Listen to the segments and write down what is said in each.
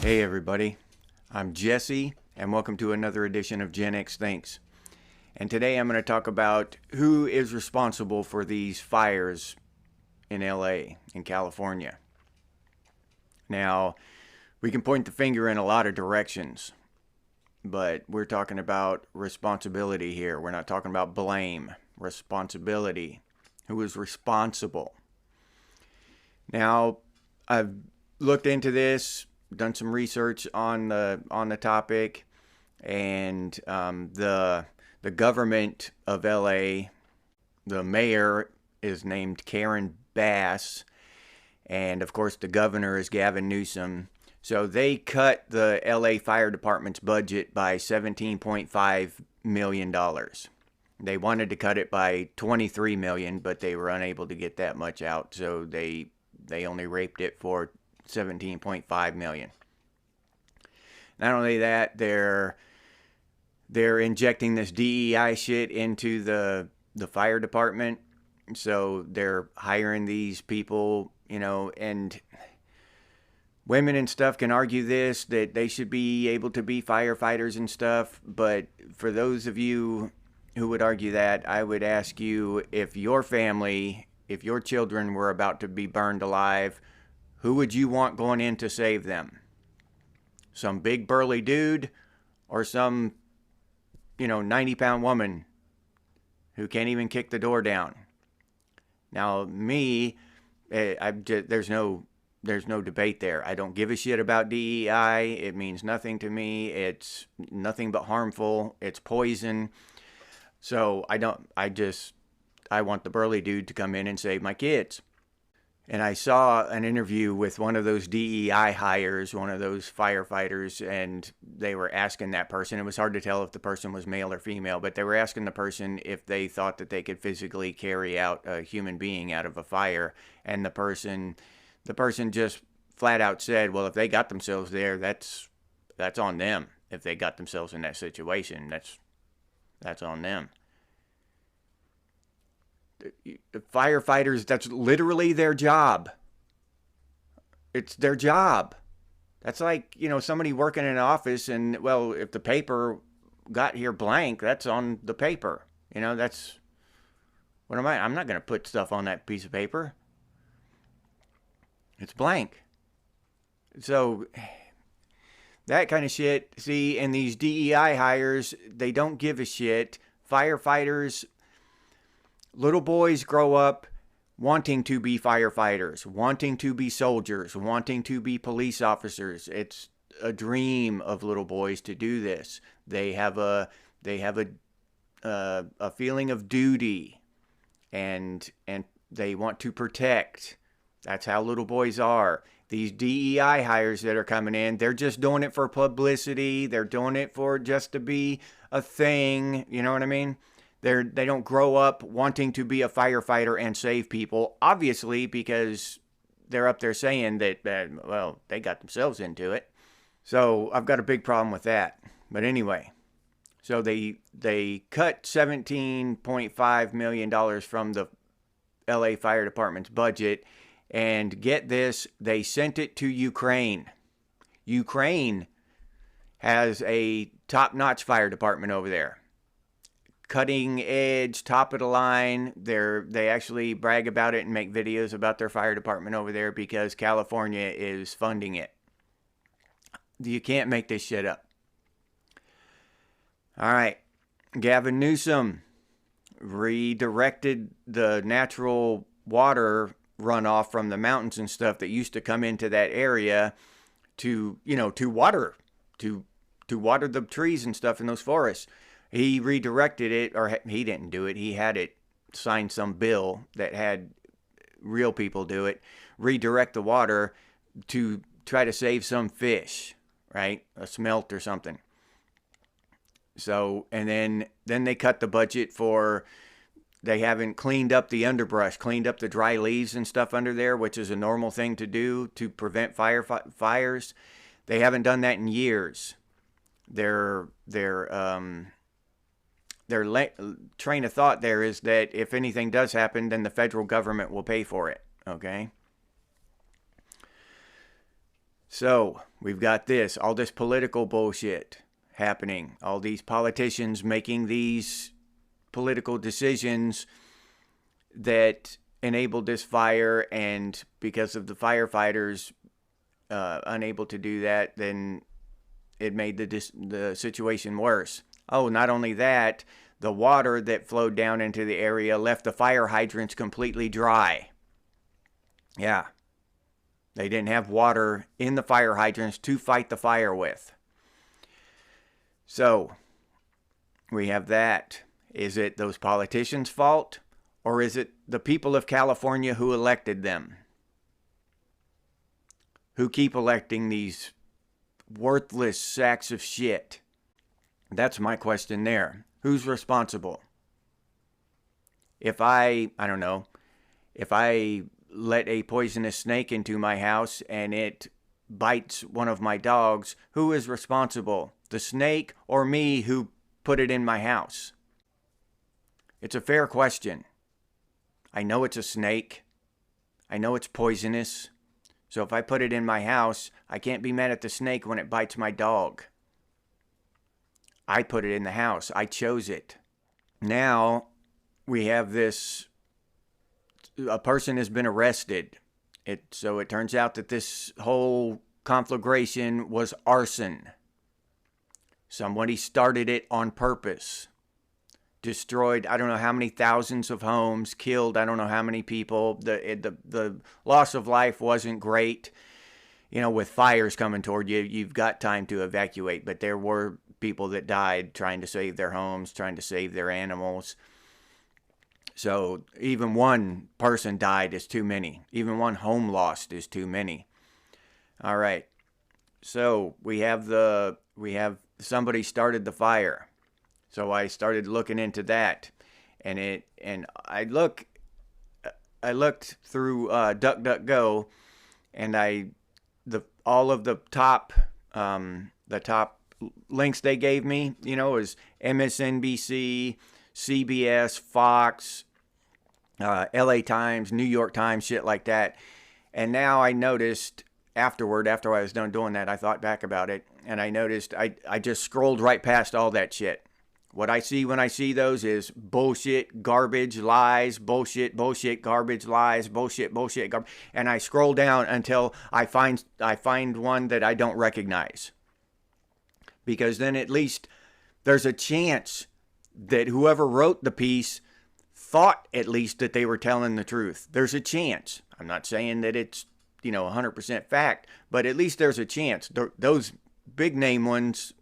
Hey everybody, I'm Jesse and welcome to another edition of Gen X Thinks. And today I'm going to talk about who is responsible for these fires in LA, in California. Now, we can point the finger in a lot of directions, but we're talking about responsibility here. We're not talking about blame. Responsibility. Who is responsible? Now, I've looked into this, done some research on the topic, and the government of LA, the mayor is named Karen Bass, and of course the governor is Gavin Newsom. So they cut the LA Fire Department's budget by $17.5 million. They wanted to cut it by $23 million, but they were unable to get that much out, so they only raped it for $17.5 million. Not only that, they're injecting this DEI shit into the fire department. So they're hiring these people, and women and stuff can argue this, that they should be able to be firefighters and stuff. But for those of you who would argue that, I would ask you, if your family, if your children were about to be burned alive, who would you want going in to save them? Some big burly dude or some, 90-pound woman who can't even kick the door down? Now, me, there's no debate there. I don't give a shit about DEI. It means nothing to me. It's nothing but harmful. It's poison. So I want the burly dude to come in and save my kids. And I saw an interview with one of those DEI hires, one of those firefighters, and they were asking that person. It was hard to tell if the person was male or female, but they were asking the person if they thought that they could physically carry out a human being out of a fire. And the person just flat out said, well, if they got themselves there, that's on them. If they got themselves in that situation, that's on them. Firefighters, that's literally their job. It's their job. That's like, somebody working in an office and, well, if the paper got here blank, that's on the paper. I'm not going to put stuff on that piece of paper. It's blank. So that kind of shit, see, and these DEI hires, they don't give a shit. Firefighters, little boys grow up wanting to be firefighters, wanting to be soldiers, wanting to be police officers. It's a dream of little boys to do this. They have a feeling of duty, and they want to protect. That's how little boys are. These DEI hires that are coming in, they're just doing it for publicity. They're doing it for just to be a thing. You know what I mean? They don't grow up wanting to be a firefighter and save people, obviously, because they're up there saying that, well, they got themselves into it. So I've got a big problem with that. But anyway, so they cut $17.5 million from the LA Fire Department's budget, and get this, they sent it to Ukraine. Ukraine has a top-notch fire department over there. Cutting edge, top of the line. They actually brag about it and make videos about their fire department over there because California is funding it. You can't make this shit up. All right. Gavin Newsom redirected the natural water runoff from the mountains and stuff that used to come into that area to water the trees and stuff in those forests. He redirected it, or he didn't do it. He had it sign some bill that had real people do it, redirect the water to try to save some fish, right? A smelt or something. So, and then they cut the budget for, they haven't cleaned up the underbrush, cleaned up the dry leaves and stuff under there, which is a normal thing to do to prevent fires. They haven't done that in years. Their train of thought there is that if anything does happen, then the federal government will pay for it, okay? So we've got all this political bullshit happening, all these politicians making these political decisions that enabled this fire, and because of the firefighters unable to do that, then it made the situation worse. Oh, not only that, the water that flowed down into the area left the fire hydrants completely dry. Yeah, they didn't have water in the fire hydrants to fight the fire with. So, we have that. Is it those politicians' fault? Or is it the people of California who elected them? Who keep electing these worthless sacks of shit? That's my question there. Who's responsible? If I don't know, if I let a poisonous snake into my house and it bites one of my dogs, who is responsible? The snake or me who put it in my house? It's a fair question. I know it's a snake. I know it's poisonous. So if I put it in my house, I can't be mad at the snake when it bites my dog. I put it in the house. I chose it. Now we have this, a person has been arrested. So it turns out that this whole conflagration was arson. Somebody started it on purpose. Destroyed, I don't know how many thousands of homes, killed, I don't know how many people. The loss of life wasn't great. You know, with fires coming toward you, you've got time to evacuate. But there were people that died trying to save their homes, trying to save their animals. So even one person died is too many. Even one home lost is too many. All right. So we have somebody started the fire. So I started looking into that, and I looked through DuckDuckGo, and all of the top links they gave me, is MSNBC, CBS, Fox, LA Times, New York Times, shit like that. And now I noticed after I was done doing that, I thought back about it, and I noticed I just scrolled right past all that shit. What I see when I see those is bullshit, garbage, lies, bullshit, garbage, lies, bullshit, garbage. And I scroll down until I find one that I don't recognize. Because then at least there's a chance that whoever wrote the piece thought at least that they were telling the truth. There's a chance. I'm not saying that it's, 100% fact, but at least there's a chance. Those big name ones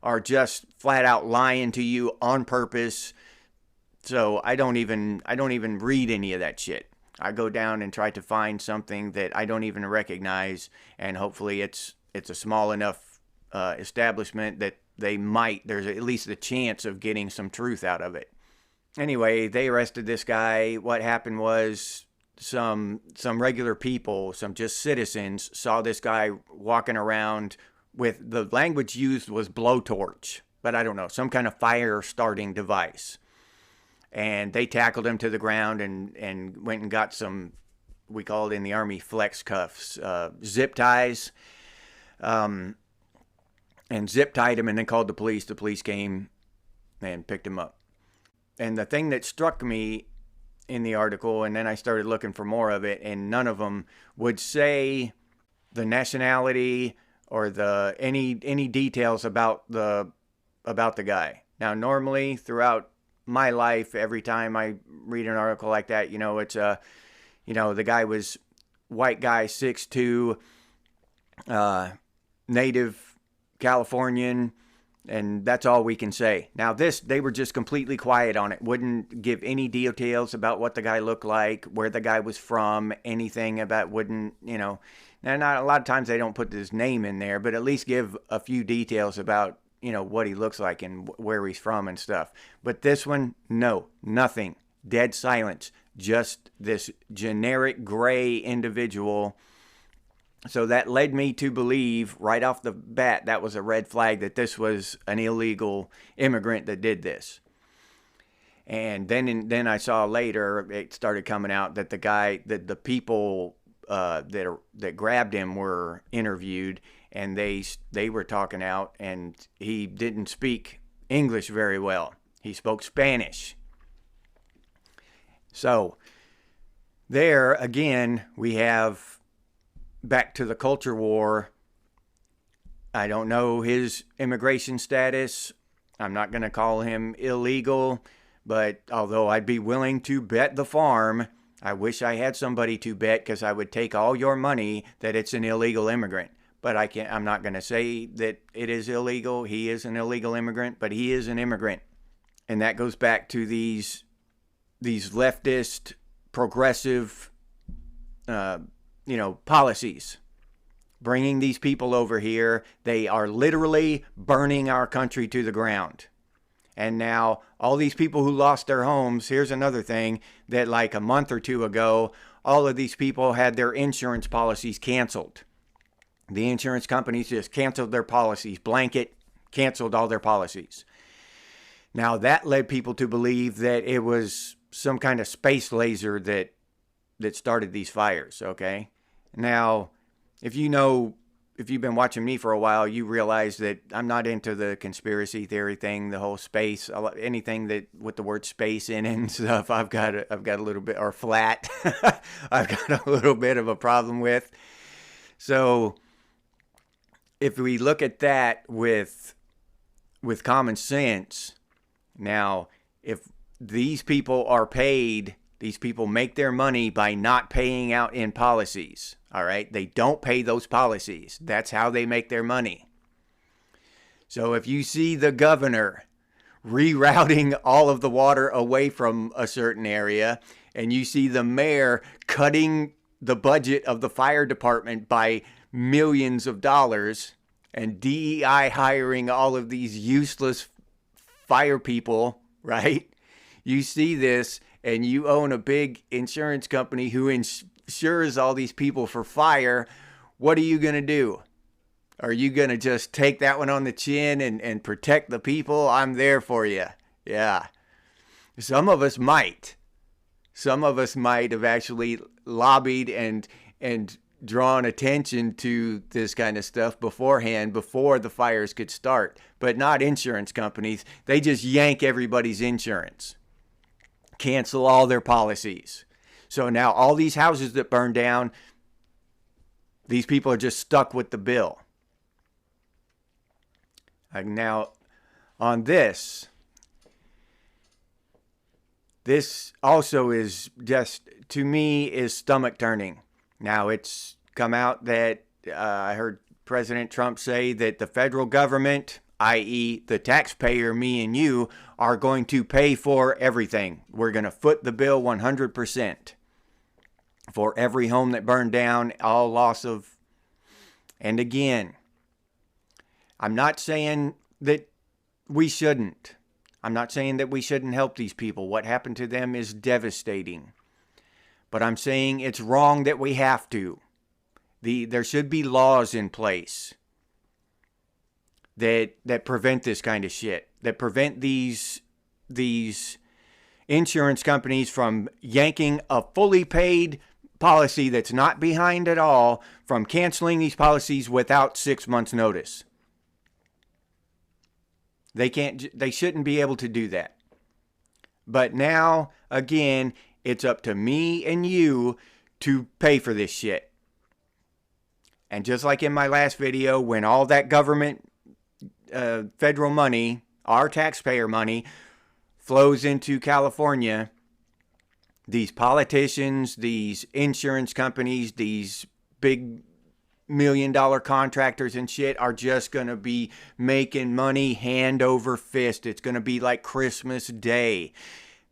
are just flat out lying to you on purpose. So I don't even read any of that shit. I go down and try to find something that I don't even recognize, and hopefully it's a small enough establishment that there's at least a chance of getting some truth out of it. Anyway, they arrested this guy. What happened was some regular people, some just citizens, saw this guy walking around with, the language used was blowtorch, but I don't know, some kind of fire starting device. And they tackled him to the ground and went and got some, we call it in the Army, flex cuffs, zip ties, and zip tied him and then called the police. The police came and picked him up. And the thing that struck me in the article, and then I started looking for more of it, and none of them would say the nationality or any details about the guy. Now, normally throughout my life, every time I read an article like that, it's the guy was white guy, 6'2", native Californian, and that's all we can say. Now they were just completely quiet on it, wouldn't give any details about what the guy looked like, where the guy was from, anything about, now, not a lot of times they don't put his name in there, but at least give a few details about, what he looks like and where he's from and stuff. But this one, no, nothing. Dead silence. Just this generic gray individual. So that led me to believe right off the bat that was a red flag, that this was an illegal immigrant that did this. And then I saw later it started coming out that the guy, that the people that grabbed him were interviewed, and they were talking out, and he didn't speak English very well. He spoke Spanish. So there again, we have back to the culture war. I don't know his immigration status. I'm not going to call him illegal, but although I'd be willing to bet the farm, I wish I had somebody to bet, because I would take all your money that it's an illegal immigrant. But I'm not going to say that it is illegal. He is an illegal immigrant, but he is an immigrant. And that goes back to these leftist, progressive, policies. Bringing these people over here, they are literally burning our country to the ground. And now all these people who lost their homes, here's another thing, that like a month or two ago, all of these people had their insurance policies canceled. The insurance companies just canceled their policies, blanket canceled all their policies. Now that led people to believe that it was some kind of space laser that started these fires, okay? Now, if you've been watching me for a while, you realize that I'm not into the conspiracy theory thing, the whole space, anything that with the word space in it and stuff. I've got a little bit, or flat. I've got a little bit of a problem with. So if we look at that with common sense, now if these people are paid, these people make their money by not paying out in policies. All right, they don't pay those policies. That's how they make their money. So if you see the governor rerouting all of the water away from a certain area, and you see the mayor cutting the budget of the fire department by millions of dollars, and DEI hiring all of these useless fire people, right? You see this, and you own a big insurance company who insures all these people for fire. What are you going to do? Are you going to just take that one on the chin and protect the people? I'm there for you. Yeah. Some of us might. Some of us might have actually lobbied and drawn attention to this kind of stuff beforehand, before the fires could start. But not insurance companies. They just yank everybody's insurance. Cancel all their policies. So now all these houses that burn down, these people are just stuck with the bill. Now, on this also is just, to me, is stomach turning. Now, it's come out that I heard President Trump say that the federal government, i.e. the taxpayer, me and you, are going to pay for everything. We're going to foot the bill 100% for every home that burned down, all loss of... And again, I'm not saying that we shouldn't. I'm not saying that we shouldn't help these people. What happened to them is devastating. But I'm saying it's wrong that we have to. There should be laws in place that prevent this kind of shit, that prevent these insurance companies from yanking a fully paid policy that's not behind at all, from canceling these policies without 6 months notice. They shouldn't be able to do that. But now, again, it's up to me and you to pay for this shit. And just like in my last video, when all that government, federal money, our taxpayer money, flows into California, these politicians, these insurance companies, these big million-dollar contractors and shit are just going to be making money hand over fist. It's going to be like Christmas Day.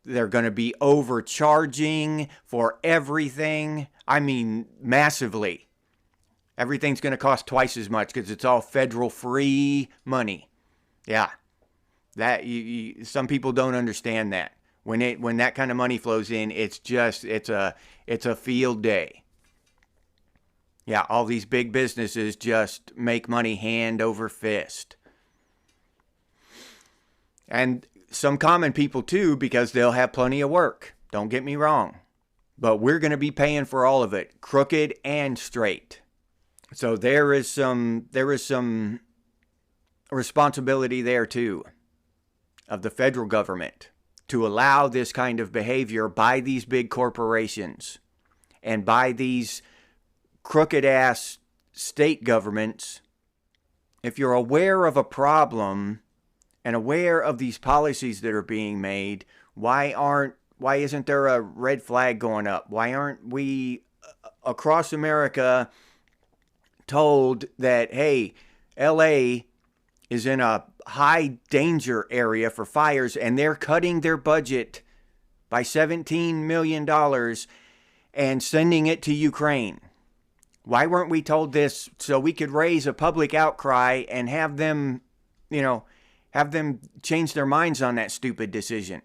They're going to be overcharging for everything. I mean, massively. Everything's going to cost twice as much because it's all federal free money. Yeah. That some people don't understand that. When that kind of money flows in, it's a field day. Yeah, all these big businesses just make money hand over fist. And some common people too, because they'll have plenty of work. Don't get me wrong. but we're going to be paying for all of it, crooked and straight. So there is some responsibility there too of the federal government to allow this kind of behavior by these big corporations and by these crooked ass state governments. If you're aware of a problem and aware of these policies that are being made, why isn't there a red flag going up? Why aren't we across America told that, hey, LA is in a high danger area for fires and they're cutting their budget by $17 million and sending it to Ukraine? Why weren't we told this so we could raise a public outcry and have them change their minds on that stupid decision?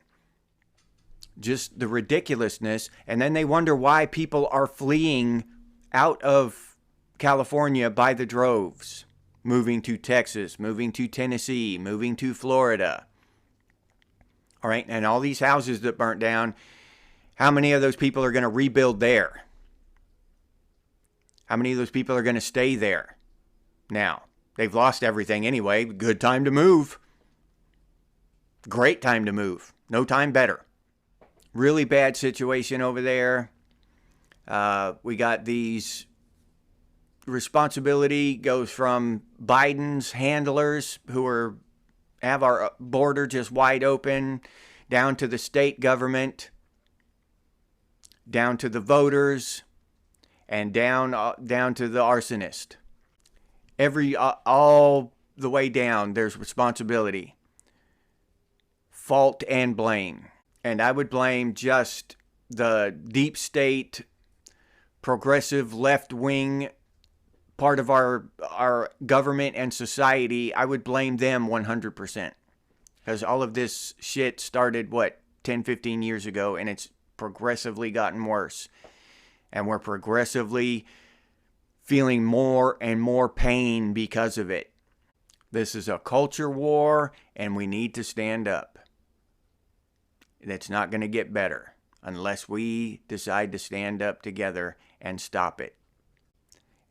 Just the ridiculousness. And then they wonder why people are fleeing out of California by the droves, moving to Texas, moving to Tennessee, moving to Florida. All right, and all these houses that burnt down, how many of those people are going to rebuild there? How many of those people are going to stay there? Now, they've lost everything anyway. Good time to move. Great time to move. No time better. Really bad situation over there. We got these responsibility goes from Biden's handlers who have our border just wide open, down to the state government, down to the voters, and down to the arsonist. All the way down, there's responsibility, fault, and blame. And I would blame just the deep state, progressive left-wing part of our government and society. I would blame them 100%. Because all of this shit started, 10, 15 years ago, and it's progressively gotten worse. And we're progressively feeling more and more pain because of it. This is a culture war, and we need to stand up. It's not going to get better unless we decide to stand up together and stop it.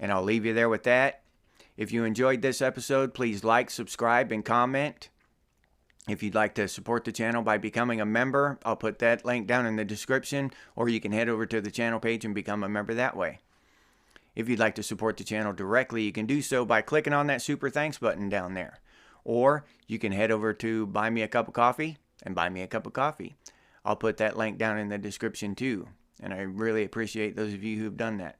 And I'll leave you there with that. If you enjoyed this episode, please like, subscribe, and comment. If you'd like to support the channel by becoming a member, I'll put that link down in the description, or you can head over to the channel page and become a member that way. If you'd like to support the channel directly, you can do so by clicking on that super thanks button down there. Or you can head over to Buy Me a Cup of Coffee and buy me a cup of coffee. I'll put that link down in the description too, and I really appreciate those of you who've done that.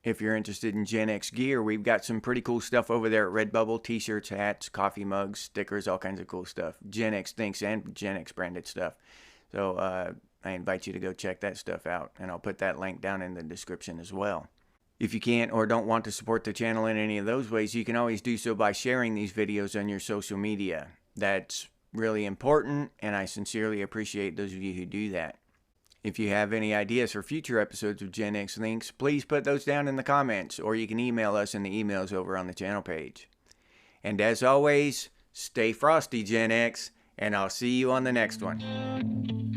If you're interested in Gen X gear, we've got some pretty cool stuff over there at Redbubble. T-shirts, hats, coffee mugs, stickers, all kinds of cool stuff. Gen X Thinks and Gen X branded stuff. So I invite you to go check that stuff out, and I'll put that link down in the description as well. If you can't or don't want to support the channel in any of those ways, you can always do so by sharing these videos on your social media. That's really important, and I sincerely appreciate those of you who do that. If you have any ideas for future episodes of Gen X Links, please put those down in the comments, or you can email us in the emails over on the channel page. And as always, stay frosty, Gen X, and I'll see you on the next one.